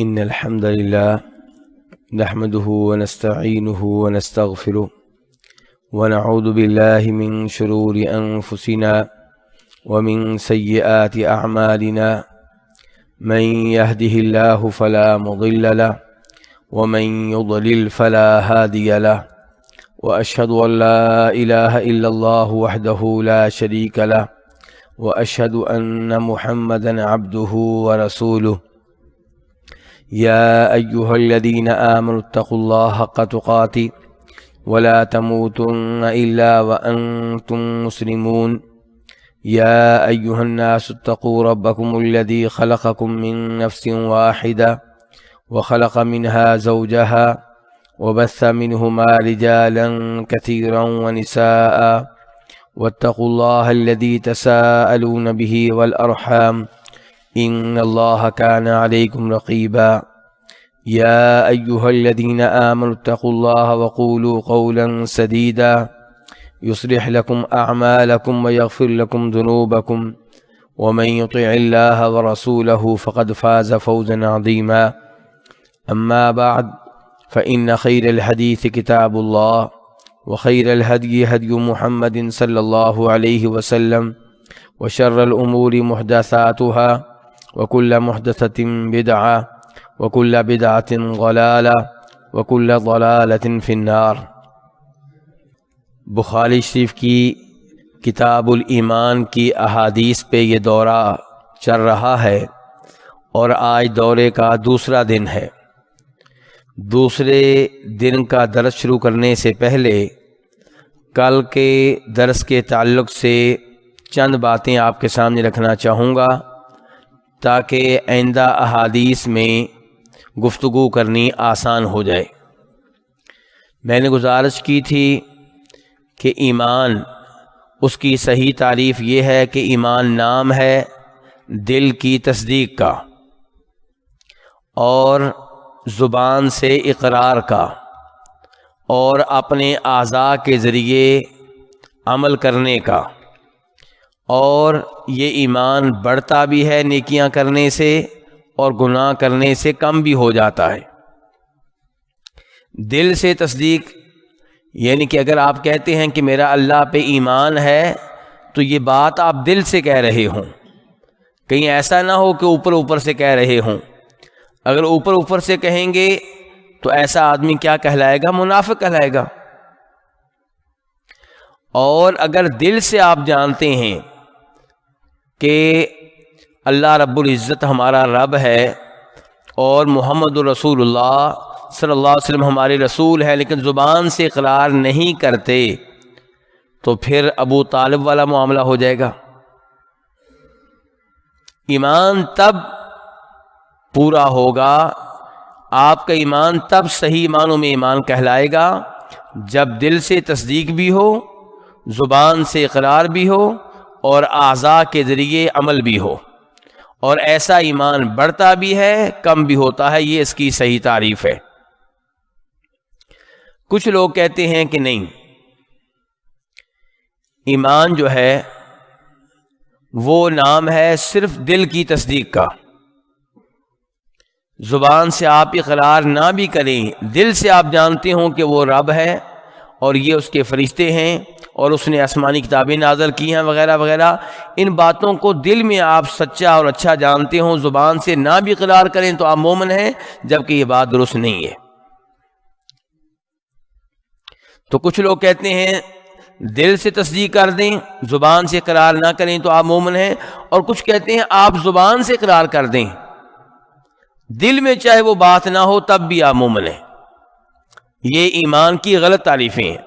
إن الحمد لله نحمده ونستعينه ونستغفره ونعوذ بالله من شرور أنفسنا ومن سيئات أعمالنا من يهده الله فلا مضل له ومن يضلل فلا هادي له وأشهد أن لا إله إلا الله وحده لا شريك له وأشهد أن محمدا عبده ورسوله يا أيها الذين آمنوا اتقوا الله حق تقاته ولا تموتن إلا وأنتم مسلمون يا أيها الناس اتقوا ربكم الذي خلقكم من نفس واحدة وخلق منها زوجها وبث منهما رجالا كثيرا ونساء واتقوا الله الذي تساءلون به والأرحام إن الله كان عليكم رقيبا يا أيها الذين آمنوا اتقوا الله وقولوا قولا سديدا يصلح لكم أعمالكم ويغفر لكم ذنوبكم ومن يطع الله ورسوله فقد فاز فوزا عظيما أما بعد فإن خير الحديث كتاب الله وخير الهدي هدي محمد صلى الله عليه وسلم وشر الأمور محدثاتها وكل محدثة بدعة وكل بدعة ضلالة وكل ضلالة في النار۔ بخاری شریف کی کتاب الایمان کی احادیث پہ یہ دورہ چل رہا ہے اور آج دورے کا دوسرا دن ہے۔ دوسرے دن کا درس شروع کرنے سے پہلے کل کے درس کے تعلق سے چند باتیں آپ کے سامنے رکھنا چاہوں گا تاکہ آئندہ احادیث میں گفتگو کرنی آسان ہو جائے۔ میں نے گزارش کی تھی کہ ایمان، اس کی صحیح تعریف یہ ہے کہ ایمان نام ہے دل کی تصدیق کا اور زبان سے اقرار کا اور اپنے اعضاء کے ذریعے عمل کرنے کا، اور یہ ایمان بڑھتا بھی ہے نیکیاں کرنے سے اور گناہ کرنے سے کم بھی ہو جاتا ہے۔ دل سے تصدیق یعنی کہ اگر آپ کہتے ہیں کہ میرا اللہ پہ ایمان ہے تو یہ بات آپ دل سے کہہ رہے ہوں، کہیں ایسا نہ ہو کہ اوپر اوپر سے کہہ رہے ہوں۔ اگر اوپر اوپر سے کہیں گے تو ایسا آدمی کیا کہلائے گا؟ منافق کہلائے گا۔ اور اگر دل سے آپ جانتے ہیں کہ اللہ رب العزت ہمارا رب ہے اور محمد رسول اللہ صلی اللہ علیہ وسلم ہمارے رسول ہے، لیکن زبان سے اقرار نہیں کرتے، تو پھر ابو طالب والا معاملہ ہو جائے گا۔ ایمان تب پورا ہوگا، آپ کا ایمان تب صحیح معنوں میں ایمان کہلائے گا جب دل سے تصدیق بھی ہو، زبان سے اقرار بھی ہو اور اعضاء کے ذریعے عمل بھی ہو، اور ایسا ایمان بڑھتا بھی ہے کم بھی ہوتا ہے۔ یہ اس کی صحیح تعریف ہے۔ کچھ لوگ کہتے ہیں کہ نہیں، ایمان جو ہے وہ نام ہے صرف دل کی تصدیق کا، زبان سے آپ اقرار نہ بھی کریں، دل سے آپ جانتے ہوں کہ وہ رب ہے اور یہ اس کے فرشتے ہیں اور اس نے آسمانی کتابیں نازل کی ہیں وغیرہ وغیرہ، ان باتوں کو دل میں آپ سچا اور اچھا جانتے ہوں، زبان سے نہ بھی اقرار کریں تو آپ مومن ہیں، جبکہ یہ بات درست نہیں ہے۔ تو کچھ لوگ کہتے ہیں دل سے تصدیق کر دیں، زبان سے اقرار نہ کریں تو آپ مومن ہیں، اور کچھ کہتے ہیں آپ زبان سے اقرار کر دیں، دل میں چاہے وہ بات نہ ہو تب بھی آپ مومن ہیں۔ یہ ایمان کی غلط تعریفیں ہیں،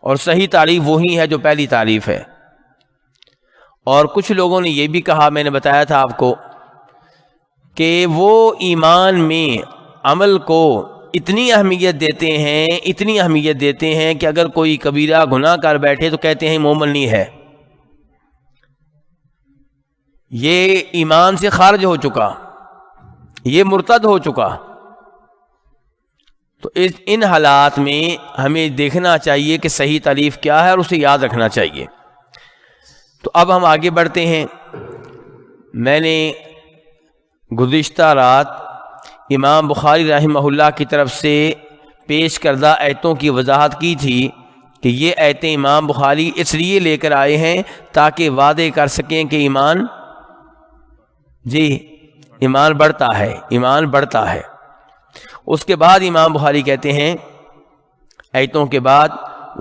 اور صحیح تعریف وہی ہے جو پہلی تعریف ہے۔ اور کچھ لوگوں نے یہ بھی کہا، میں نے بتایا تھا آپ کو، کہ وہ ایمان میں عمل کو اتنی اہمیت دیتے ہیں کہ اگر کوئی کبیرہ گناہ کر بیٹھے تو کہتے ہیں مومن نہیں ہے، یہ ایمان سے خارج ہو چکا، یہ مرتد ہو چکا۔ تو ان حالات میں ہمیں دیکھنا چاہیے کہ صحیح تعریف کیا ہے اور اسے یاد رکھنا چاہیے۔ تو اب ہم آگے بڑھتے ہیں۔ میں نے گزشتہ رات امام بخاری رحمہ اللہ کی طرف سے پیش کردہ آیتوں کی وضاحت کی تھی کہ یہ آیتیں امام بخاری اس لیے لے کر آئے ہیں تاکہ وعدے کر سکیں کہ ایمان بڑھتا ہے، ایمان بڑھتا ہے۔ اس کے بعد امام بخاری کہتے ہیں آیتوں کے بعد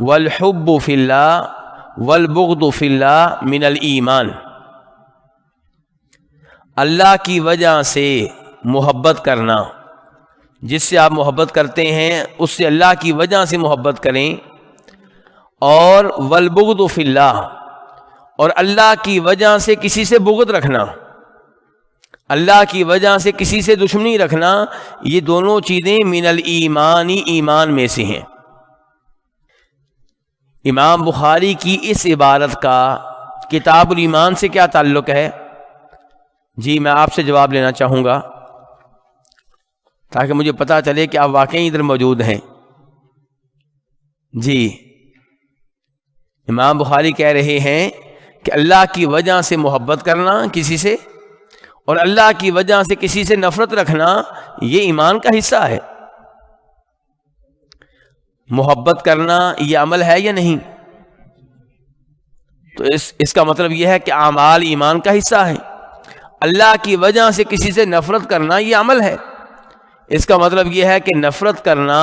والحب فی اللہ والبغض فی اللہ من الایمان، اللہ کی وجہ سے محبت کرنا، جس سے آپ محبت کرتے ہیں اس سے اللہ کی وجہ سے محبت کریں، اور والبغض فی اللہ، اور اللہ کی وجہ سے کسی سے بغض رکھنا، اللہ کی وجہ سے کسی سے دشمنی رکھنا، یہ دونوں چیزیں من الایمانی، ایمان میں سے ہیں۔ امام بخاری کی اس عبارت کا کتاب الایمان سے کیا تعلق ہے؟ جی میں آپ سے جواب لینا چاہوں گا تاکہ مجھے پتہ چلے کہ آپ واقعی ادھر موجود ہیں۔ جی امام بخاری کہہ رہے ہیں کہ اللہ کی وجہ سے محبت کرنا کسی سے، اور اللہ کی وجہ سے کسی سے نفرت رکھنا، یہ ایمان کا حصہ ہے۔ محبت کرنا یہ عمل ہے یا نہیں؟ تو اس کا مطلب یہ ہے کہ اعمال ایمان کا حصہ ہے۔ اللہ کی وجہ سے کسی سے نفرت کرنا یہ عمل ہے، اس کا مطلب یہ ہے کہ نفرت کرنا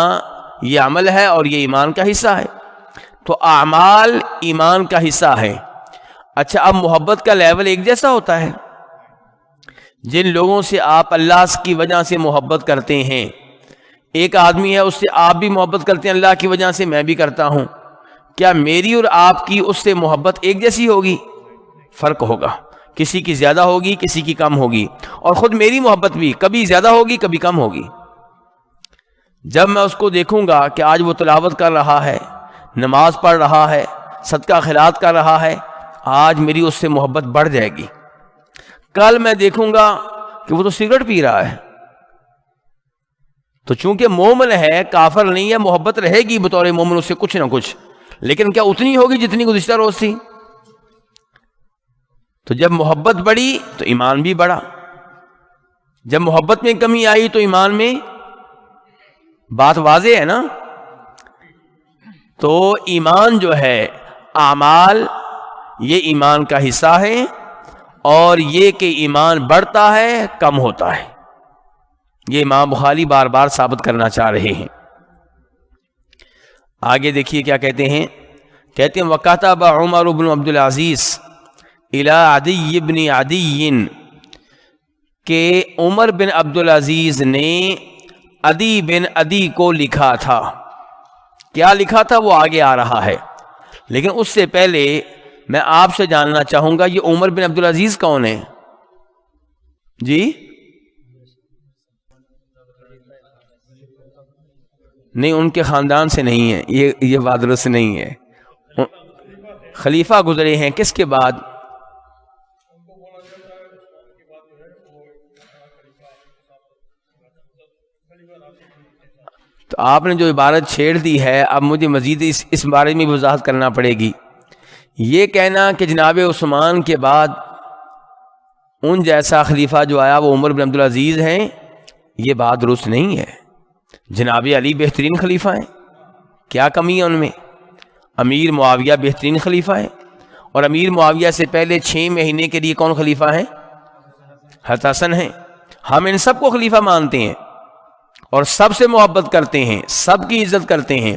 یہ عمل ہے اور یہ ایمان کا حصہ ہے۔ تو اعمال ایمان کا حصہ ہے۔ اچھا، اب محبت کا لیول ایک جیسا ہوتا ہے؟ جن لوگوں سے آپ اللہ کی وجہ سے محبت کرتے ہیں، ایک آدمی ہے اس سے آپ بھی محبت کرتے ہیں اللہ کی وجہ سے، میں بھی کرتا ہوں، کیا میری اور آپ کی اس سے محبت ایک جیسی ہوگی؟ فرق ہوگا، کسی کی زیادہ ہوگی، کسی کی کم ہوگی، اور خود میری محبت بھی کبھی زیادہ ہوگی کبھی کم ہوگی۔ جب میں اس کو دیکھوں گا کہ آج وہ تلاوت کر رہا ہے، نماز پڑھ رہا ہے، صدقہ خیرات کر رہا ہے، آج میری اس سے محبت بڑھ جائے گی۔ کل میں دیکھوں گا کہ وہ تو سگریٹ پی رہا ہے، تو چونکہ مومن ہے، کافر نہیں ہے، محبت رہے گی بطور مومن اس سے کچھ نہ کچھ، لیکن کیا اتنی ہوگی جتنی گزشتہ روز تھی؟ تو جب محبت بڑھی تو ایمان بھی بڑھا، جب محبت میں کمی آئی تو ایمان میں، بات واضح ہے نا؟ تو ایمان جو ہے، اعمال یہ ایمان کا حصہ ہے، اور یہ کہ ایمان بڑھتا ہے کم ہوتا ہے، یہ امام بخاری بار بار ثابت کرنا چاہ رہے ہیں۔ آگے دیکھیے کیا کہتے ہیں، کہتے ہیں وَكَتَبَ عُمَرُ بْنُ عبد العزیز إِلَىٰ عَدِيِّ بْنِ عَدِيٍّ، کہ عمر بن عبد العزیز نے عدی بن عدی کو لکھا تھا۔ کیا لکھا تھا وہ آگے آ رہا ہے، لیکن اس سے پہلے میں آپ سے جاننا چاہوں گا یہ عمر بن عبد العزیز کون ہے؟ جی نہیں، ان کے خاندان سے نہیں ہے، یہ بات درست نہیں ہے۔ خلیفہ گزرے ہیں کس کے بعد؟ تو آپ نے جو عبارت چھیڑ دی ہے، اب مجھے مزید اس بارے میں وضاحت کرنا پڑے گی۔ یہ کہنا کہ جناب عثمان کے بعد ان جیسا خلیفہ جو آیا وہ عمر بن عبد العزیز ہیں، یہ بات درست نہیں ہے۔ جناب علی بہترین خلیفہ ہیں، کیا کمی ہے ان میں؟ امیر معاویہ بہترین خلیفہ ہیں، اور امیر معاویہ سے پہلے 6 مہینے کے لیے کون خلیفہ ہیں؟ حضرت حسن ہیں۔ ہم ان سب کو خلیفہ مانتے ہیں اور سب سے محبت کرتے ہیں، سب کی عزت کرتے ہیں۔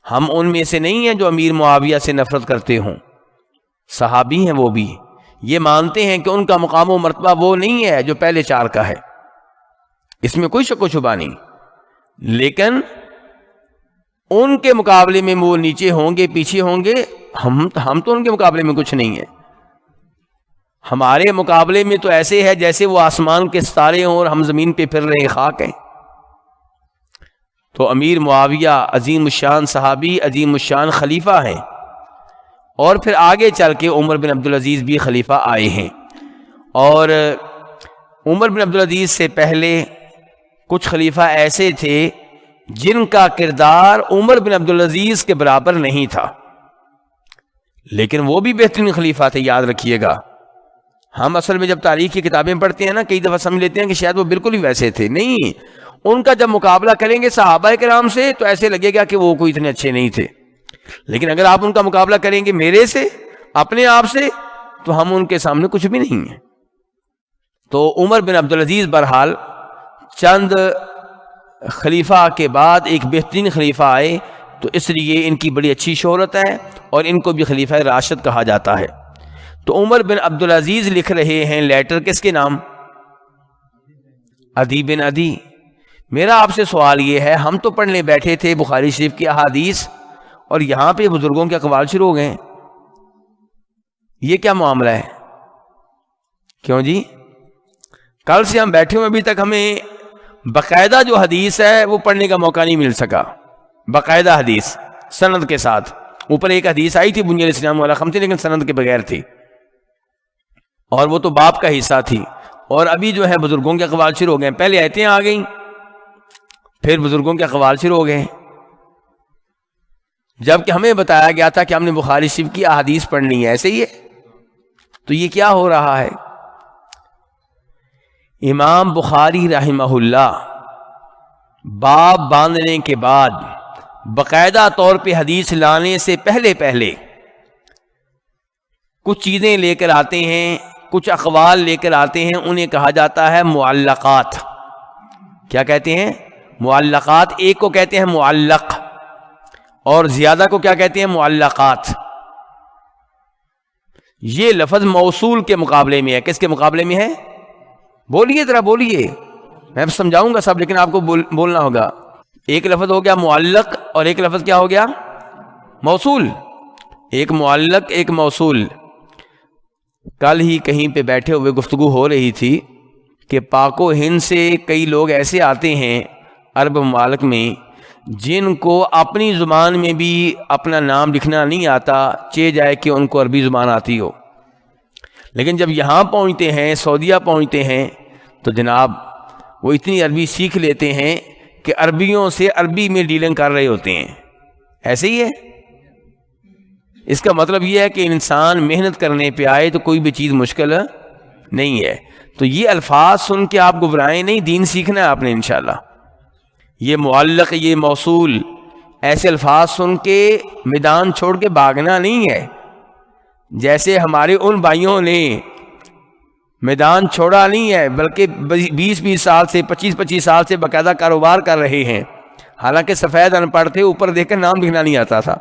ہم ان میں سے نہیں ہیں جو امیر معاویہ سے نفرت کرتے ہوں، صحابی ہیں وہ بھی، یہ مانتے ہیں کہ ان کا مقام و مرتبہ وہ نہیں ہے جو پہلے 4 کا ہے، اس میں کوئی شک و شبہ نہیں، لیکن ان کے مقابلے میں وہ نیچے ہوں گے، پیچھے ہوں گے، ہم تو ان کے مقابلے میں کچھ نہیں ہیں۔ ہمارے مقابلے میں تو ایسے ہے جیسے وہ آسمان کے ستارے ہوں اور ہم زمین پہ پھر رہے خاک ہیں۔ تو امیر معاویہ عظیم الشان صحابی، عظیم الشان خلیفہ ہیں، اور پھر آگے چل کے عمر بن عبد العزیز بھی خلیفہ آئے ہیں، اور عمر بن عبد العزیز سے پہلے کچھ خلیفہ ایسے تھے جن کا کردار عمر بن عبد العزیز کے برابر نہیں تھا، لیکن وہ بھی بہترین خلیفہ تھے، یاد رکھیے گا۔ ہم اصل میں جب تاریخ کی کتابیں پڑھتے ہیں نا، کئی دفعہ سمجھ لیتے ہیں کہ شاید وہ بالکل ہی ویسے تھے. نہیں، ان کا جب مقابلہ کریں گے صحابہ کرام سے تو ایسے لگے گا کہ وہ کوئی اتنے اچھے نہیں تھے. لیکن اگر آپ ان کا مقابلہ کریں گے میرے سے، اپنے آپ سے، تو ہم ان کے سامنے کچھ بھی نہیں ہیں. تو عمر بن عبدالعزیز بہرحال چند خلیفہ کے بعد ایک بہترین خلیفہ آئے، تو اس لیے ان کی بڑی اچھی شہرت ہے اور ان کو بھی خلیفہ راشد کہا جاتا ہے. تو عمر بن عبدالعزیز لکھ رہے ہیں لیٹر کس کے نام؟ عدی بن عدی. میرا آپ سے سوال یہ ہے، ہم تو پڑھنے بیٹھے تھے بخاری شریف کی احادیث اور یہاں پہ بزرگوں کے اقوال شروع ہو گئے. یہ کیا معاملہ ہے؟ کیوں جی؟ کل سے ہم بیٹھے ہوئے، ابھی تک ہمیں باقاعدہ جو حدیث ہے وہ پڑھنے کا موقع نہیں مل سکا. باقاعدہ حدیث سند کے ساتھ. اوپر ایک حدیث آئی تھی بنی الاسلام والا خمسے، لیکن سند کے بغیر تھی اور وہ تو باپ کا حصہ تھی. اور ابھی جو ہے بزرگوں کے اقوال شروع ہو گئے. پہلے آیتیں آ گئیں، پھر بزرگوں کے اقوال شروع ہو گئے، جبکہ ہمیں بتایا گیا تھا کہ ہم نے بخاری شریف کی احادیث پڑھنی ہے. ایسے ہی ہے. تو یہ کیا ہو رہا ہے؟ امام بخاری رحمہ اللہ باب باندھنے کے بعد باقاعدہ طور پہ حدیث لانے سے پہلے کچھ چیزیں لے کر آتے ہیں، کچھ اقوال لے کر آتے ہیں. انہیں کہا جاتا ہے معلقات. کیا کہتے ہیں؟ معلقات. ایک کو کہتے ہیں معلق اور زیادہ کو کیا کہتے ہیں؟ معلقات. یہ لفظ موصول کے مقابلے میں ہے. کس کے مقابلے میں ہے؟ بولیے ذرا بولیے، میں سمجھاؤں گا سب، لیکن آپ کو بولنا ہوگا. ایک لفظ ہو گیا معلق اور ایک لفظ کیا ہو گیا؟ موصول. ایک معلق ایک موصول. کل ہی کہیں پہ بیٹھے ہوئے گفتگو ہو رہی تھی کہ پاک و ہند سے کئی لوگ ایسے آتے ہیں عرب ممالک میں جن کو اپنی زبان میں بھی اپنا نام لکھنا نہیں آتا، چاہے جائے کہ ان کو عربی زبان آتی ہو. لیکن جب یہاں پہنچتے ہیں، سعودیہ پہنچتے ہیں، تو جناب وہ اتنی عربی سیکھ لیتے ہیں کہ عربیوں سے عربی میں ڈیلنگ کر رہے ہوتے ہیں. ایسے ہی ہے. اس کا مطلب یہ ہے کہ انسان محنت کرنے پہ آئے تو کوئی بھی چیز مشکل نہیں ہے. تو یہ الفاظ سن کے آپ گھبرائیں نہیں، دین سیکھنا ہے آپ نے انشاءاللہ. یہ معلق، یہ موصول، ایسے الفاظ سن کے میدان چھوڑ کے بھاگنا نہیں ہے. جیسے ہمارے ان بھائیوں نے میدان چھوڑا نہیں ہے، بلکہ 20 سال سے 25 سال سے باقاعدہ کاروبار کر رہے ہیں. حالانکہ سفید ان پڑھ تھے، اوپر دیکھ کر نام لکھنا نہیں آتا تھا،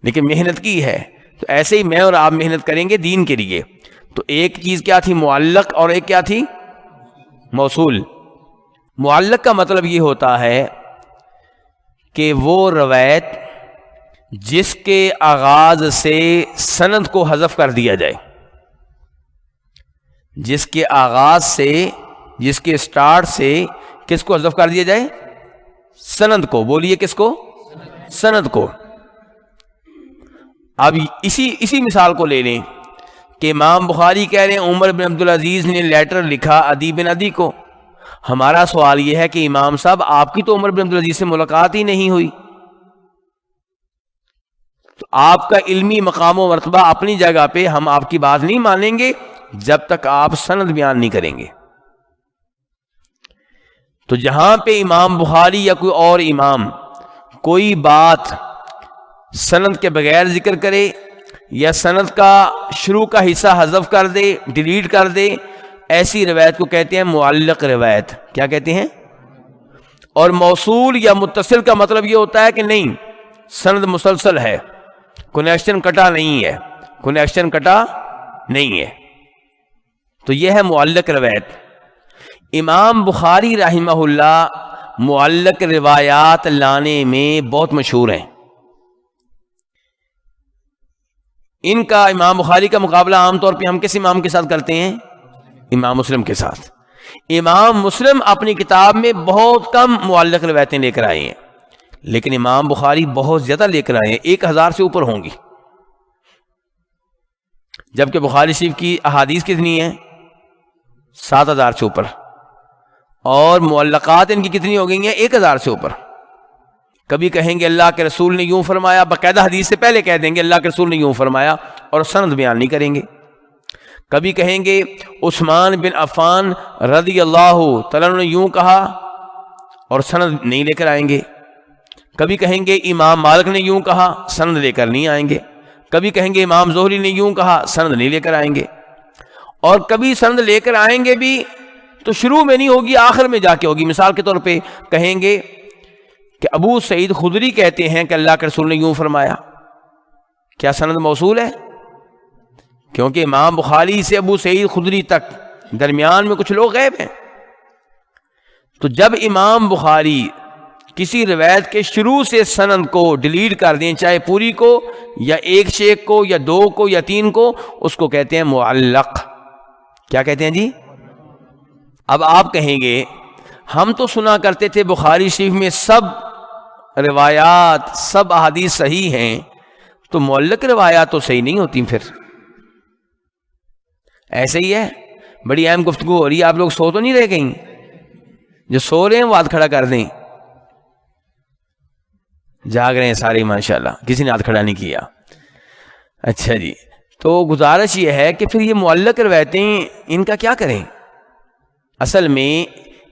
لیکن محنت کی ہے. تو ایسے ہی میں اور آپ محنت کریں گے دین کے لیے. تو ایک چیز کیا تھی؟ معلق، اور ایک کیا تھی؟ موصول. معلق کا مطلب یہ ہوتا ہے کہ وہ روایت جس کے آغاز سے سند کو حذف کر دیا جائے. جس کے آغاز سے، جس کے سٹارٹ سے کس کو حذف کر دیا جائے؟ سند کو. بولیے کس کو؟ سند کو. اب اسی مثال کو لے لیں کہ امام بخاری کہہ رہے ہیں عمر بن عبدالعزیز نے لیٹر لکھا عدی بن عدی کو. ہمارا سوال یہ ہے کہ امام صاحب آپ کی تو عمر بن عبدالعزیز سے ملاقات ہی نہیں ہوئی. تو آپ کا علمی مقام و مرتبہ اپنی جگہ پہ، ہم آپ کی بات نہیں مانیں گے جب تک آپ سند بیان نہیں کریں گے. تو جہاں پہ امام بخاری یا کوئی اور امام کوئی بات سند کے بغیر ذکر کرے یا سند کا شروع کا حصہ حذف کر دے، ڈیلیٹ کر دے، ایسی روایت کو کہتے ہیں معلق روایت. کیا کہتے ہیں؟ اور موصول یا متصل کا مطلب یہ ہوتا ہے کہ نہیں، سند مسلسل ہے، کنیکشن کٹا نہیں ہے، کنیکشن کٹا نہیں ہے. تو یہ ہے معلق روایت. امام بخاری رحمہ اللہ معلق روایات لانے میں بہت مشہور ہیں. ان کا امام بخاری کا مقابلہ عام طور پہ ہم کس امام کے ساتھ کرتے ہیں؟ امام مسلم کے ساتھ. امام مسلم اپنی کتاب میں بہت کم معلق روایتیں لے کر آئے ہیں، لیکن امام بخاری بہت زیادہ لے کر آئے ہیں، 1000 سے اوپر ہوں گی. جبکہ بخاری شریف کی احادیث کتنی ہیں؟ 7000 سے اوپر. اور معلقات ان کی کتنی ہو گئی ہیں؟ 1000 سے اوپر. کبھی کہیں گے اللہ کے رسول نے یوں فرمایا، باقاعدہ حدیث سے پہلے کہہ دیں گے اللہ کے رسول نے یوں فرمایا، اور سند بیان نہیں کریں گے. کبھی کہیں گے عثمان بن عفان رضی اللہ تعالیٰ عنہ نے یوں کہا اور سند نہیں لے کر آئیں گے. کبھی کہیں گے امام مالک نے یوں کہا، سند لے کر نہیں آئیں گے. کبھی کہیں گے امام زہری نے یوں کہا، سند نہیں لے کر آئیں گے. اور کبھی سند لے کر آئیں گے بھی تو شروع میں نہیں ہوگی، آخر میں جا کے ہوگی. مثال کے طور پہ کہیں گے کہ ابو سعید خدری کہتے ہیں کہ اللہ کے رسول نے یوں فرمایا. کیا سند موصول ہے؟ کیونکہ امام بخاری سے ابو سعید خدری تک درمیان میں کچھ لوگ غائب ہیں. تو جب امام بخاری کسی روایت کے شروع سے سند کو ڈیلیٹ کر دیں، چاہے پوری کو یا ایک شیخ کو یا دو کو یا تین کو، اس کو کہتے ہیں معلق. کیا کہتے ہیں جی؟ اب آپ کہیں گے ہم تو سنا کرتے تھے بخاری شریف میں سب روایات سب احادیث صحیح ہیں، تو معلق روایات تو صحیح نہیں ہوتی. پھر ایسے ہی ہے، بڑی اہم گفتگو ہو رہی ہے. آپ لوگ سو تو نہیں رہے کہیں؟ جو سو رہے ہیں وہ ہاتھ کھڑا کر دیں. جاگ رہے ہیں سارے ماشاءاللہ، کسی نے ہاتھ کھڑا نہیں کیا. اچھا جی، تو گزارش یہ ہے کہ پھر یہ معلق روایتیں ان کا کیا کریں؟ اصل میں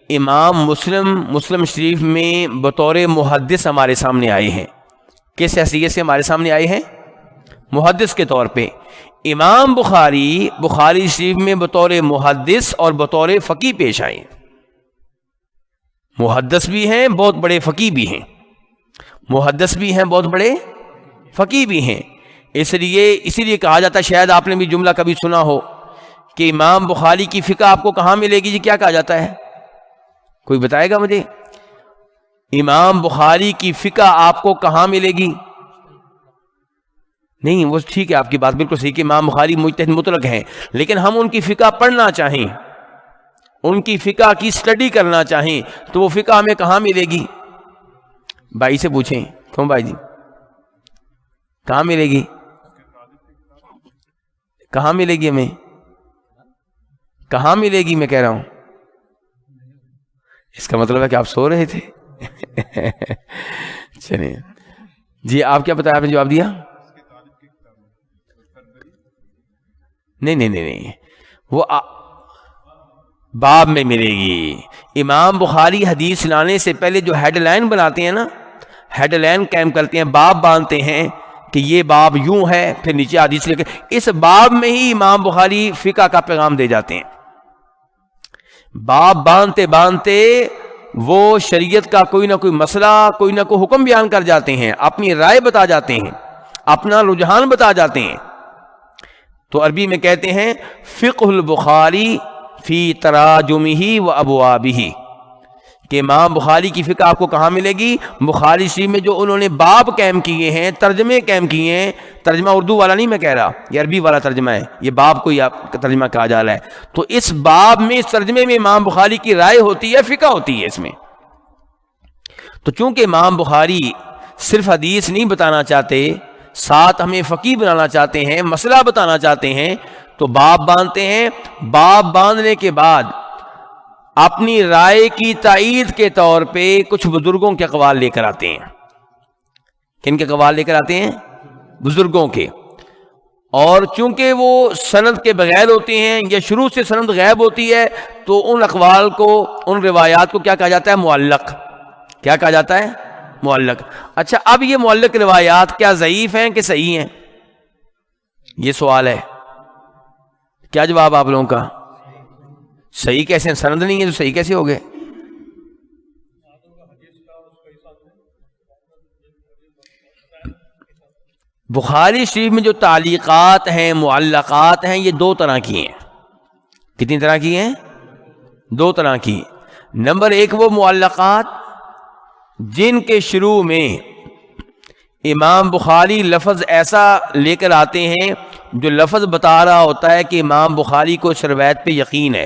امام مسلم شریف میں بطور محدث ہمارے سامنے آئے ہیں. کس حیثیت سے ہمارے سامنے آئے ہیں؟ محدث کے طور پہ. امام بخاری شریف میں بطور محدث اور بطور فقیہ پیش آئے. محدث بھی ہیں، بہت بڑے فقیہ بھی ہیں. محدث بھی ہیں، بہت بڑے فقیہ بھی ہیں. اسی لیے کہا جاتا ہے، شاید آپ نے بھی جملہ کبھی سنا ہو کہ امام بخاری کی فقہ آپ کو کہاں ملے گی. جی کیا کہا جاتا ہے؟ کوئی بتائے گا مجھے؟ امام بخاری کی فقہ آپ کو کہاں ملے گی؟ نہیں، وہ ٹھیک ہے، آپ کی بات بالکل صحیح کہ امام بخاری مجتہد مطلق ہیں، لیکن ہم ان کی فقہ پڑھنا چاہیں، ان کی فقہ کی سٹڈی کرنا چاہیں تو وہ فقہ ہمیں کہاں ملے گی؟ بھائی سے پوچھیں. کیوں بھائی جی؟ کہاں ملے گی؟ کہاں ملے گی ہمیں؟ کہاں ملے گی میں کہہ رہا ہوں. اس کا مطلب ہے کہ آپ سو رہے تھے. چلیے جی، آپ کیا بتایا؟ آپ نے جواب دیا؟ نہیں، وہ باب میں ملے گی. امام بخاری حدیث لانے سے پہلے جو ہیڈ لائن بناتے ہیں نا، ہیڈ لائن قائم کرتے ہیں، باب باندھتے ہیں کہ یہ باب یوں ہے، پھر نیچے حدیث لے کے اس باب میں ہی امام بخاری فقہ کا پیغام دے جاتے ہیں. باب باندھتے باندھتے وہ شریعت کا کوئی نہ کوئی مسئلہ، کوئی نہ کوئی حکم بیان کر جاتے ہیں، اپنی رائے بتا جاتے ہیں، اپنا رجحان بتا جاتے ہیں. تو عربی میں کہتے ہیں فقہ البخاری فی تراجمہ و ابوابہ، کہ امام بخاری کی فقہ آپ کو کہاں ملے گی؟ بخاری شریف میں جو انہوں نے باب قائم کیے ہیں، ترجمے قائم کیے ہیں. ترجمہ اردو والا نہیں میں کہہ رہا، یہ عربی والا ترجمہ ہے، یہ باب کو ہی آپ کا ترجمہ کہا جا رہا ہے. تو اس باب میں، اس ترجمے میں امام بخاری کی رائے ہوتی ہے، فقہ ہوتی ہے اس میں. تو چونکہ امام بخاری صرف حدیث نہیں بتانا چاہتے، ساتھ ہمیں فقیہ بنانا چاہتے ہیں، مسئلہ بتانا چاہتے ہیں، تو باب باندھتے ہیں. باب باندھنے کے بعد اپنی رائے کی تائید کے طور پہ کچھ بزرگوں کے اقوال لے کر آتے ہیں. کن کے اقوال لے کر آتے ہیں؟ بزرگوں کے. اور چونکہ وہ سند کے بغیر ہوتے ہیں یا شروع سے سند غائب ہوتی ہے، تو ان اقوال کو، ان روایات کو کیا کہا جاتا ہے؟ معلق. کیا کہا جاتا ہے؟ معلق. اچھا، اب یہ معلق روایات کیا ضعیف ہیں کہ صحیح ہیں؟ یہ سوال ہے. کیا جواب آپ لوگوں کا؟ صحیح کیسے ہیں؟ سند نہیں ہے تو صحیح کیسے ہو گئے؟ بخاری شریف میں جو تعلیقات ہیں، معلقات ہیں، یہ دو طرح کی ہیں. کتنی طرح کی ہیں؟ دو طرح کی. نمبر ایک وہ معلقات جن کے شروع میں امام بخاری لفظ ایسا لے کر آتے ہیں جو لفظ بتا رہا ہوتا ہے کہ امام بخاری کو اس روایت پہ یقین ہے،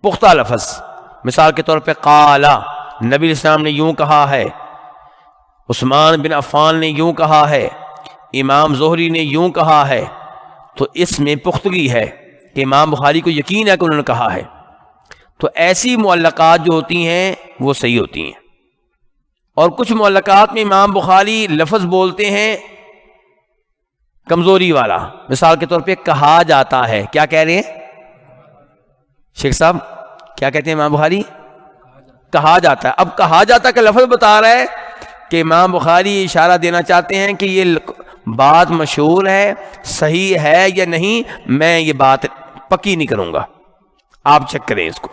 پختہ لفظ. مثال کے طور پہ قالا، نبی اسلام نے یوں کہا ہے، عثمان بن عفان نے یوں کہا ہے، امام زہری نے یوں کہا ہے. تو اس میں پختگی ہے کہ امام بخاری کو یقین ہے کہ انہوں نے کہا ہے. تو ایسی معلقات جو ہوتی ہیں وہ صحیح ہوتی ہیں. اور کچھ معلقات میں امام بخاری لفظ بولتے ہیں کمزوری والا. مثال کے طور پہ کہا جاتا ہے. کیا کہہ رہے ہیں شیخ صاحب؟ کیا کہتے ہیں امام بخاری؟ کہا جاتا ہے. اب کہا جاتا کا لفظ بتا رہا ہے کہ امام بخاری اشارہ دینا چاہتے ہیں کہ یہ بات مشہور ہے, صحیح ہے یا نہیں, میں یہ بات پکی نہیں کروں گا, آپ چیک کریں اس کو.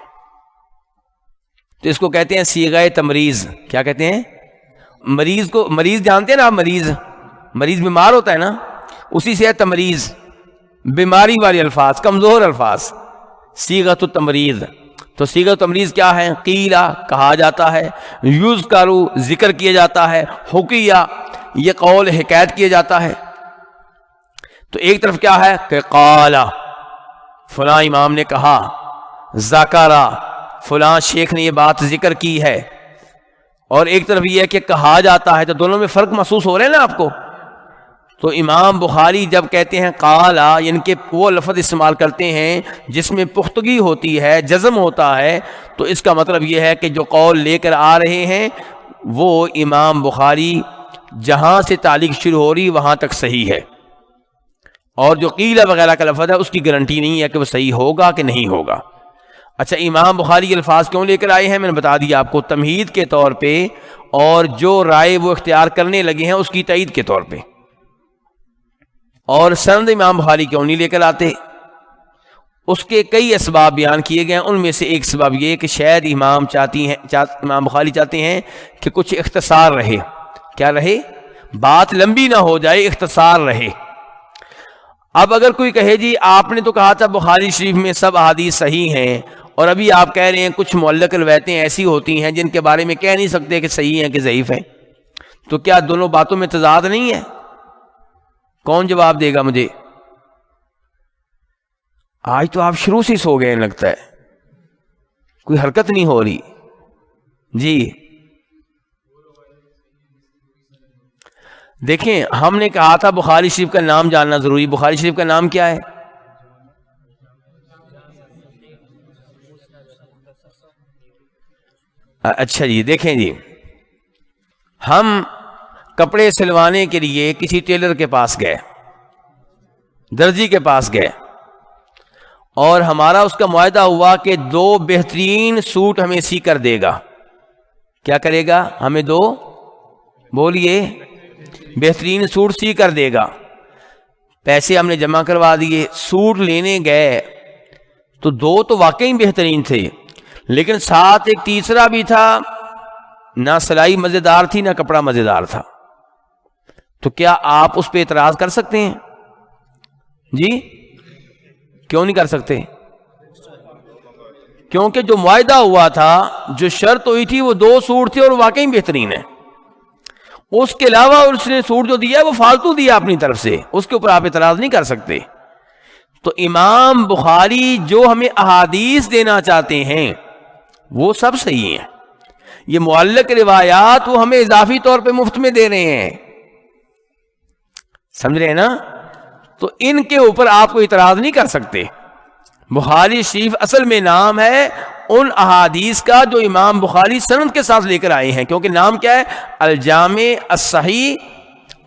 تو اس کو کہتے ہیں صیغہ تمریض. کیا کہتے ہیں؟ مریض کو, مریض جانتے ہیں نا آپ, مریض بیمار ہوتا ہے نا, اسی سے ہے تمریض, بیماری والے الفاظ, کمزور الفاظ, صیغۃ التمریض. تو صیغۃ تمریض کیا ہے؟ قیلا کہا جاتا ہے, یذکروا ذکر کیا جاتا ہے, حکیا یہ قول حکایت کیا جاتا ہے. تو ایک طرف کیا ہے کہ قال فلاں امام نے کہا, ذکرا فلاں شیخ نے یہ بات ذکر کی ہے, اور ایک طرف یہ ہے کہ کہا جاتا ہے. تو دونوں میں فرق محسوس ہو رہا ہے نا آپ کو. تو امام بخاری جب کہتے ہیں قالا, یعنی کہ وہ لفظ استعمال کرتے ہیں جس میں پختگی ہوتی ہے, جزم ہوتا ہے, تو اس کا مطلب یہ ہے کہ جو قول لے کر آ رہے ہیں وہ امام بخاری جہاں سے تعلیق شروع ہو رہی وہاں تک صحیح ہے, اور جو قیلہ وغیرہ کا لفظ ہے اس کی گارنٹی نہیں ہے کہ وہ صحیح ہوگا کہ نہیں ہوگا. اچھا, امام بخاری یہ الفاظ کیوں لے کر آئے ہیں میں نے بتا دیا آپ کو, تمہید کے طور پہ, اور جو رائے وہ اختیار کرنے لگے ہیں اس کی تائید کے طور پہ. اور سند امام بخاری کیوں نہیں لے کر آتے؟ اس کے کئی اسباب بیان کیے گئے ہیں. ان میں سے ایک سبب یہ کہ شاید امام بخاری چاہتے ہیں کہ کچھ اختصار رہے. کیا رہے؟ بات لمبی نہ ہو جائے, اختصار رہے. اب اگر کوئی کہے جی آپ نے تو کہا تھا بخاری شریف میں سب احادیث صحیح ہیں, اور ابھی آپ کہہ رہے ہیں کچھ معلق روایتیں ایسی ہوتی ہیں جن کے بارے میں کہہ نہیں سکتے کہ صحیح ہیں کہ ضعیف ہیں, تو کیا دونوں باتوں میں تضاد نہیں ہے؟ کون جواب دے گا مجھے؟ آج تو آپ شروع سے سو گئے لگتا ہے, کوئی حرکت نہیں ہو رہی. جی دیکھیں, ہم نے کہا تھا بخاری شریف کا نام جاننا ضروری. بخاری شریف کا نام کیا ہے؟ اچھا جی, دیکھیں جی, ہم کپڑے سلوانے کے لیے کسی ٹیلر کے پاس گئے, درزی کے پاس گئے, اور ہمارا اس کا معاہدہ ہوا کہ 2 بہترین سوٹ ہمیں سی کر دے گا. کیا کرے گا؟ ہمیں 2 بولیے بہترین سوٹ سی کر دے گا. پیسے ہم نے جمع کروا دیے, سوٹ لینے گئے تو 2 تو واقعی بہترین تھے, لیکن ساتھ ایک تیسرا بھی تھا, نہ سلائی مزیدار تھی نہ کپڑا مزیدار تھا. تو کیا آپ اس پہ اعتراض کر سکتے ہیں؟ جی کیوں نہیں کر سکتے؟ کیونکہ جو معاہدہ ہوا تھا, جو شرط ہوئی تھی, وہ 2 سوٹ تھے اور واقعی بہترین ہے. اس کے علاوہ اس نے سوٹ جو دیا وہ فالتو دیا اپنی طرف سے, اس کے اوپر آپ اعتراض نہیں کر سکتے. تو امام بخاری جو ہمیں احادیث دینا چاہتے ہیں وہ سب صحیح ہیں. یہ معلق روایات وہ ہمیں اضافی طور پہ مفت میں دے رہے ہیں, سمجھ رہے ہیں نا؟ تو ان کے اوپر آپ کو اعتراض نہیں کر سکتے. بخاری شریف اصل میں نام ہے ان احادیث کا جو امام بخاری سند کے ساتھ لے کر آئے ہیں, کیونکہ نام کیا ہے؟ الجامع الصحیح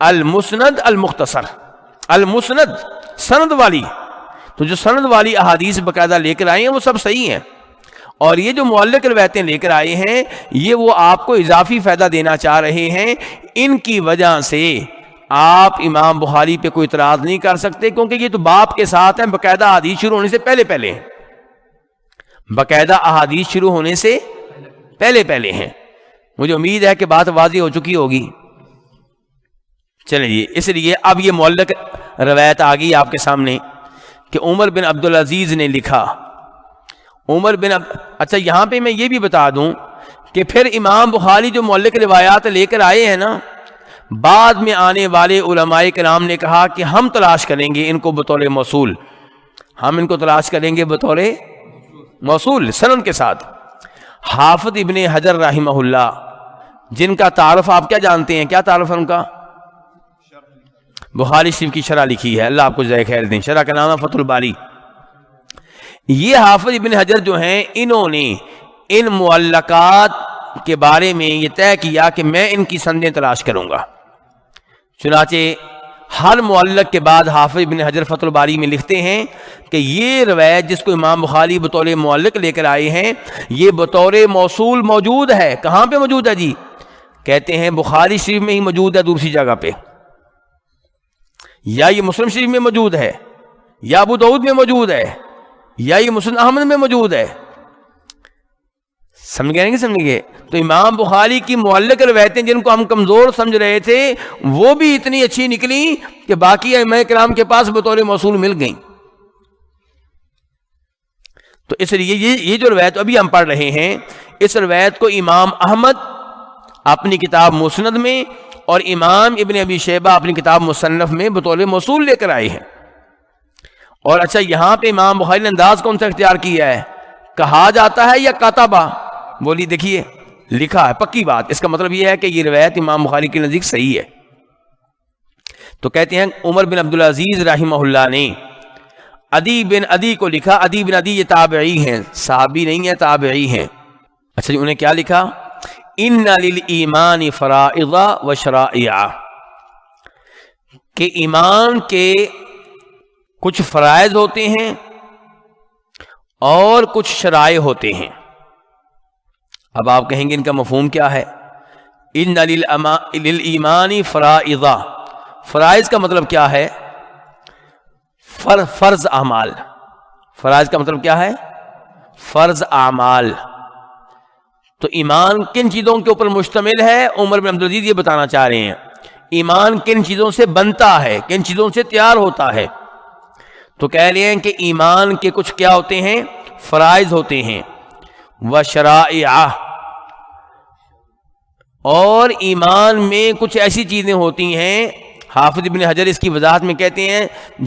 المسند المختصر. المسند سند والی, تو جو سند والی احادیث باقاعدہ لے کر آئے ہیں وہ سب صحیح ہیں. اور یہ جو معلق روایتیں لے کر آئے ہیں یہ وہ آپ کو اضافی فائدہ دینا چاہ رہے ہیں. ان کی وجہ سے آپ امام بخاری پہ کوئی اعتراض نہیں کر سکتے, کیونکہ یہ تو باب کے ساتھ ہیں, باقاعدہ احادیث شروع ہونے سے پہلے ہیں, باقاعدہ احادیث شروع ہونے سے پہلے ہیں. مجھے امید ہے کہ بات واضح ہو چکی ہوگی. چلیں جی, اس لیے اب یہ معلق روایت آ گئی آپ کے سامنے کہ عمر بن عبدالعزیز نے لکھا. اچھا یہاں پہ میں یہ بھی بتا دوں کہ پھر امام بخاری جو معلق روایات لے کر آئے ہیں نا, بعد میں آنے والے علماء کرام نے کہا کہ ہم تلاش کریں گے ان کو بطور موصول, ہم ان کو تلاش کریں گے بطور موصول سند کے ساتھ. حافظ ابن حجر رحمہ اللہ, جن کا تعارف آپ کیا جانتے ہیں؟ کیا تعارف ہے ان کا؟ بخاری شریف کی شرح لکھی ہے, اللہ آپ کو جزائے خیر دیں. شرح کا نام ہے فتح الباری. یہ حافظ ابن حجر جو ہیں, انہوں نے ان معلقات کے بارے میں یہ طے کیا کہ میں ان کی سندیں تلاش کروں گا. چنانچہ ہر معلق کے بعد حافظ ابن حجر فتح الباری میں لکھتے ہیں کہ یہ روایت جس کو امام بخاری بطور معلق لے کر آئے ہیں یہ بطور موصول موجود ہے. کہاں پہ موجود ہے جی؟ کہتے ہیں بخاری شریف میں ہی موجود ہے دوسری جگہ پہ, یا یہ مسلم شریف میں موجود ہے, یا ابو داؤد میں موجود ہے, یا یہ مسند احمد میں موجود ہے. سمجھ گئے کہ سمجھ گئے؟ تو امام بخاری کی معلق روایتیں جن کو ہم کمزور سمجھ رہے تھے وہ بھی اتنی اچھی نکلی کہ باقی ائمہ کرام کے پاس بطور موصول مل گئیں. تو اس لیے یہ جو روایت ابھی ہم پڑھ رہے ہیں اس روایت کو امام احمد اپنی کتاب مسند میں اور امام ابن ابی شیبہ اپنی کتاب مصنف میں بطور موصول لے کر آئے ہیں. اور اچھا یہاں پہ امام بخاری نے انداز کون سا اختیار کیا ہے؟ کہا جاتا ہے یا کاتبہ؟ بولی دیکھیے لکھا ہے, پکی بات. اس کا مطلب یہ ہے کہ یہ روایت امام بخاری کے نزدیک صحیح ہے. تو کہتے ہیں عمر بن عبدالعزیز رحمہ اللہ نے عدی بن عدی کو لکھا. عدی بن عدی یہ تابعی ہیں, صحابی نہیں ہیں, تابعی ہیں. اچھا جی, انہیں کیا لکھا؟ ان للایمان فرائض و شرائع, کہ ایمان کے کچھ فرائض ہوتے ہیں اور کچھ شرائع ہوتے ہیں. اب آپ کہیں گے ان کا مفہوم کیا ہے؟ ان للایمان فرائض, فرائض کا مطلب کیا ہے؟ فرض اعمال. فرائض کا مطلب کیا ہے؟ فرض اعمال. تو ایمان کن چیزوں کے اوپر مشتمل ہے؟ عمر بن عبدالعزیز یہ بتانا چاہ رہے ہیں ایمان کن چیزوں سے بنتا ہے, کن چیزوں سے تیار ہوتا ہے. تو کہہ رہے ہیں کہ ایمان کے کچھ کیا ہوتے ہیں؟ فرائض ہوتے ہیں. وشرائع, اور ایمان میں کچھ ایسی چیزیں ہوتی ہیں, حافظ ابن حجر اس کی وضاحت میں کہتے ہیں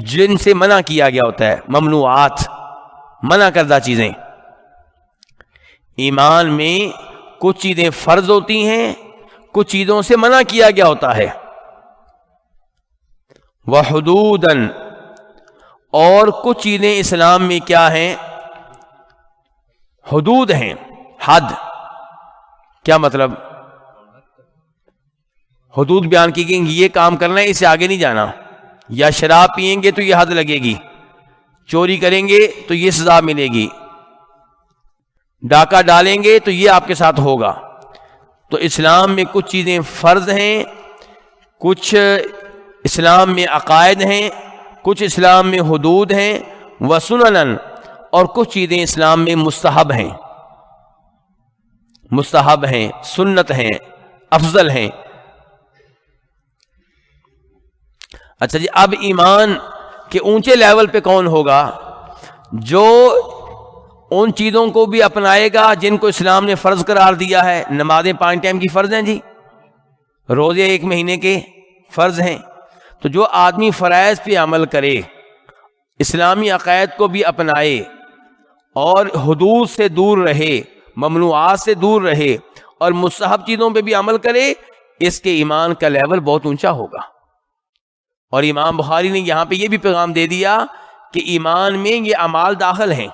جن سے منع کیا گیا ہوتا ہے, ممنوعات, منع کردہ چیزیں. ایمان میں کچھ چیزیں فرض ہوتی ہیں, کچھ چیزوں سے منع کیا گیا ہوتا ہے. وحدوداً, اور کچھ چیزیں اسلام میں کیا ہیں؟ حدود ہیں, حد. کیا مطلب؟ حدود بیان کی گئی, یہ کام کرنا ہے, اس سے آگے نہیں جانا. یا شراب پئیں گے تو یہ حد لگے گی, چوری کریں گے تو یہ سزا ملے گی, ڈاکہ ڈالیں گے تو یہ آپ کے ساتھ ہوگا. تو اسلام میں کچھ چیزیں فرض ہیں, کچھ اسلام میں عقائد ہیں, کچھ اسلام میں حدود ہیں. وسنن, اور کچھ چیزیں اسلام میں مستحب ہیں, مستحب ہیں, سنت ہیں, افضل ہیں. اچھا جی, اب ایمان کے اونچے لیول پہ کون ہوگا؟ جو ان چیزوں کو بھی اپنائے گا جن کو اسلام نے فرض قرار دیا ہے. نمازیں 5 ٹائم کی فرض ہیں جی, روزے 1 مہینے کے فرض ہیں. تو جو آدمی فرائض پہ عمل کرے, اسلامی عقائد کو بھی اپنائے اور حدود سے دور رہے, ممنوعات سے دور رہے اور مستحب چیزوں پہ بھی عمل کرے, اس کے ایمان کا لیول بہت اونچا ہوگا. اور امام بخاری نے یہاں پہ یہ بھی پیغام دے دیا کہ ایمان میں یہ اعمال داخل ہیں.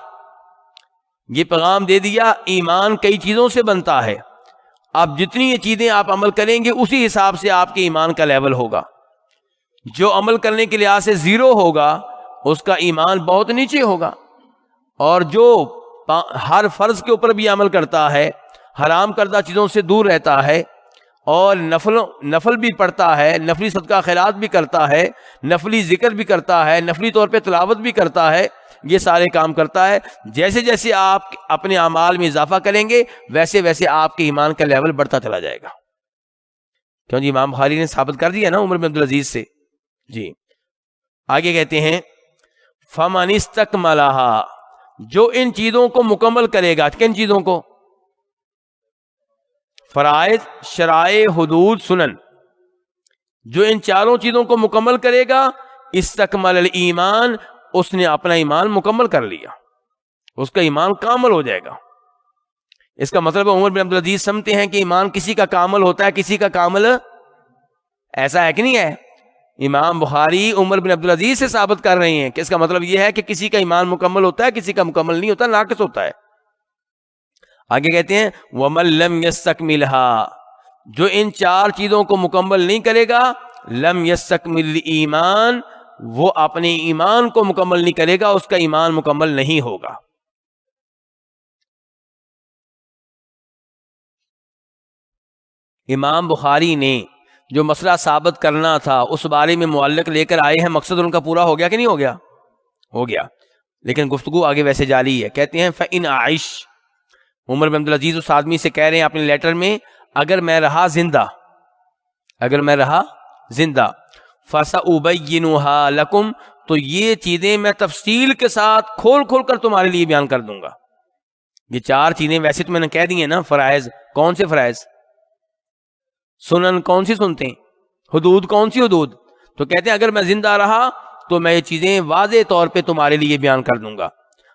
یہ پیغام دے دیا ایمان کئی چیزوں سے بنتا ہے. اب جتنی یہ چیزیں آپ عمل کریں گے اسی حساب سے آپ کے ایمان کا لیول ہوگا. جو عمل کرنے کے لحاظ سے 0 ہوگا اس کا ایمان بہت نیچے ہوگا, اور جو ہر فرض کے اوپر بھی عمل کرتا ہے, حرام کردہ چیزوں سے دور رہتا ہے, اور نفل بھی پڑھتا ہے, نفلی صدقہ خیرات بھی کرتا ہے, نفلی ذکر بھی کرتا ہے, نفلی طور پہ تلاوت بھی کرتا ہے, یہ سارے کام کرتا ہے. جیسے جیسے آپ اپنے اعمال میں اضافہ کریں گے ویسے ویسے آپ کے ایمان کا لیول بڑھتا چلا جائے گا. کیوں جی؟ امام بخاری نے ثابت کر دیا نا عمر بن عبدالعزیز سے. جی آگے کہتے ہیں فَمَنِ اسْتَكْمَلَهَا, جو ان چیزوں کو مکمل کرے گا. کن چیزوں کو؟ فرائض, شرائع, حدود, سنن. جو ان چاروں چیزوں کو مکمل کرے گا, استکمل الایمان, اس نے اپنا ایمان مکمل کر لیا, اس کا ایمان کامل ہو جائے گا. اس کا مطلب عمر بن عبدالعزیز سمجھتے ہیں کہ ایمان کسی کا کامل ہوتا ہے, کسی کا کامل ایسا ہے کہ نہیں ہے. امام بخاری عمر بن عبدالعزیز سے ثابت کر رہے ہیں کہ اس کا مطلب یہ ہے کہ کسی کا ایمان مکمل ہوتا ہے, کسی کا مکمل نہیں ہوتا, ناقص ہوتا ہے. آگے کہتے ہیں وَمَن لَّمْ يَسْتَكْمِلْهَا, جو ان 4 چیزوں کو مکمل نہیں کرے گا, لم یستکمل ایمان، وہ اپنے ایمان کو مکمل نہیں کرے گا، اس کا ایمان مکمل نہیں ہوگا۔ امام بخاری نے جو مسئلہ ثابت کرنا تھا اس بارے میں معلق لے کر آئے ہیں، مقصد ان کا پورا ہو گیا کہ نہیں ہو گیا؟ ہو گیا، لیکن گفتگو آگے ویسے جاری ہے۔ کہتے ہیں فَإِنْ عَائِشْ، عمر بن عبدالعزیز اس آدمی سے کہہ رہے ہیں اپنے لیٹر میں، اگر میں رہا زندہ فَسَأُبَيِّنُهَا لَكُمْ، تو یہ چیزیں میں تفصیل کے ساتھ کھول کر تمہارے لیے بیان کر دوں گا۔ یہ 4 چیزیں ویسے تو میں نے کہہ دی ہیں نا، فرائض کون سے فرائض، سنن کون سی سنتے ہیں، حدود کون سی حدود، تو کہتے ہیں اگر میں زندہ رہا تو میں یہ چیزیں واضح طور پہ تمہارے لیے بیان کر دوں گا،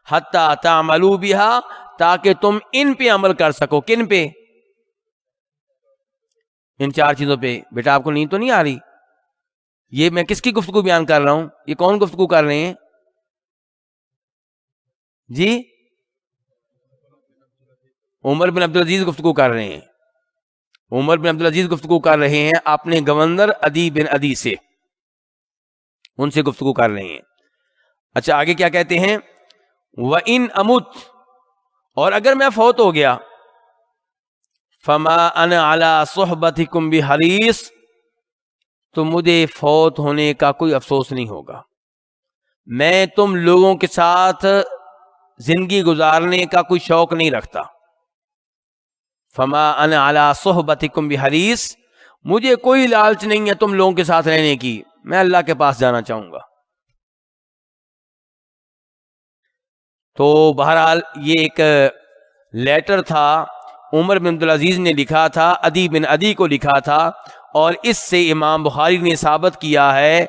حتی تعملوا بها، تاکہ تم ان پہ عمل کر سکو۔ کن پہ؟ ان 4 چیزوں پہ۔ بیٹا آپ کو نیند تو نہیں آ رہی؟ یہ میں کس کی گفتگو بیان کر رہا ہوں؟ یہ کون گفتگو کر رہے ہیں جی؟ عمر بن عبدالعزیز گفتگو کر رہے ہیں۔ عمر بن عبدالعزیز گفتگو کر رہے ہیں اپنے گورنر عدی بن عدی سے، ان سے گفتگو کر رہے ہیں۔ اچھا آگے کیا کہتے ہیں؟ وَإِنْ أَمُتْ، اور اگر میں فوت ہو گیا، فَمَا أَنَا عَلَىٰ صُحْبَتِكُمْ بِحَرِيصٍ، تو مجھے فوت ہونے کا کوئی افسوس نہیں ہوگا، میں تم لوگوں کے ساتھ زندگی گزارنے کا کوئی شوق نہیں رکھتا۔ فما انا علی صحبتکم بحریص، مجھے کوئی لالچ نہیں ہے تم لوگوں کے ساتھ رہنے کی، میں اللہ کے پاس جانا چاہوں گا۔ تو بہرحال یہ ایک لیٹر تھا عمر بن عبدالعزیز نے لکھا تھا، عدی بن عدی کو لکھا تھا، اور اس سے امام بخاری نے ثابت کیا ہے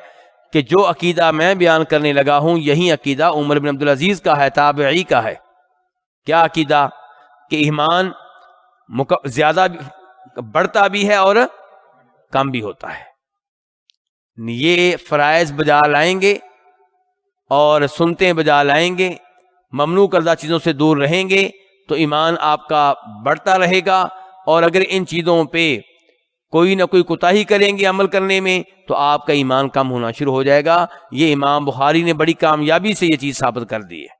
کہ جو عقیدہ میں بیان کرنے لگا ہوں یہی عقیدہ عمر بن عبدالعزیز کا ہے، تابعی کا ہے۔ کیا عقیدہ؟ کہ ایمان زیادہ بڑھتا بھی ہے اور کم بھی ہوتا ہے۔ یہ فرائض بجا لائیں گے اور سنتیں بجا لائیں گے، ممنوع کردہ چیزوں سے دور رہیں گے تو ایمان آپ کا بڑھتا رہے گا، اور اگر ان چیزوں پہ کوئی نہ کوئی کوتاہی کریں گے عمل کرنے میں تو آپ کا ایمان کم ہونا شروع ہو جائے گا۔ یہ امام بخاری نے بڑی کامیابی سے یہ چیز ثابت کر دی ہے۔